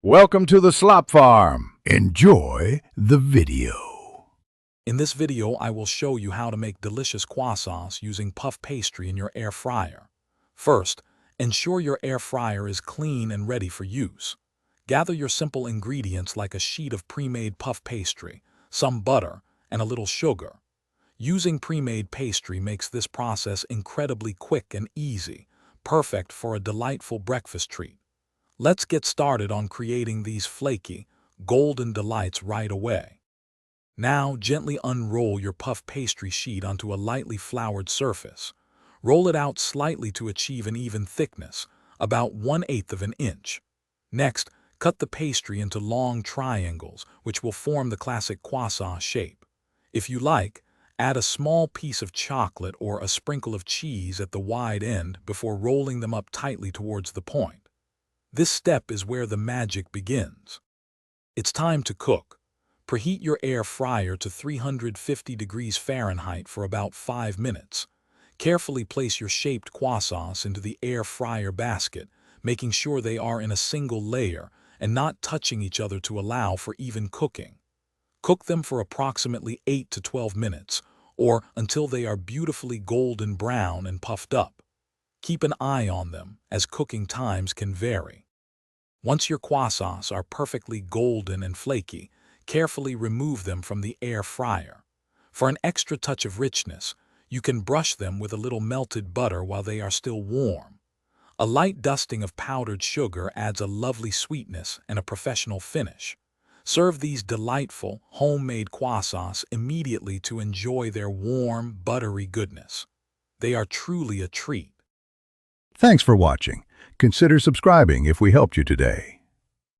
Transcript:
Welcome to the Slop Farm. Enjoy the video. In this video, I will show you how to make delicious croissants using puff pastry in your air fryer. First, ensure your air fryer is clean and ready for use. Gather your simple ingredients like a sheet of pre-made puff pastry, some butter, and a little sugar. Using pre-made pastry makes this process incredibly quick and easy, perfect for a delightful breakfast treat. Let's get started on creating these flaky, golden delights right away. Now, gently unroll your puff pastry sheet onto a lightly floured surface. Roll it out slightly to achieve an even thickness, about 1/8 of an inch. Next, cut the pastry into long triangles, which will form the classic croissant shape. If you like, add a small piece of chocolate or a sprinkle of cheese at the wide end before rolling them up tightly towards the point. This step is where the magic begins. It's time to cook. Preheat your air fryer to 350 degrees Fahrenheit for about 5 minutes. Carefully place your shaped croissants into the air fryer basket, making sure they are in a single layer and not touching each other to allow for even cooking. Cook them for approximately 8 to 12 minutes, or until they are beautifully golden brown and puffed up. Keep an eye on them, as cooking times can vary. Once your croissants are perfectly golden and flaky, carefully remove them from the air fryer. For an extra touch of richness, you can brush them with a little melted butter while they are still warm. A light dusting of powdered sugar adds a lovely sweetness and a professional finish. Serve these delightful, homemade croissants immediately to enjoy their warm, buttery goodness. They are truly a treat. Thanks for watching. Consider subscribing if we helped you today.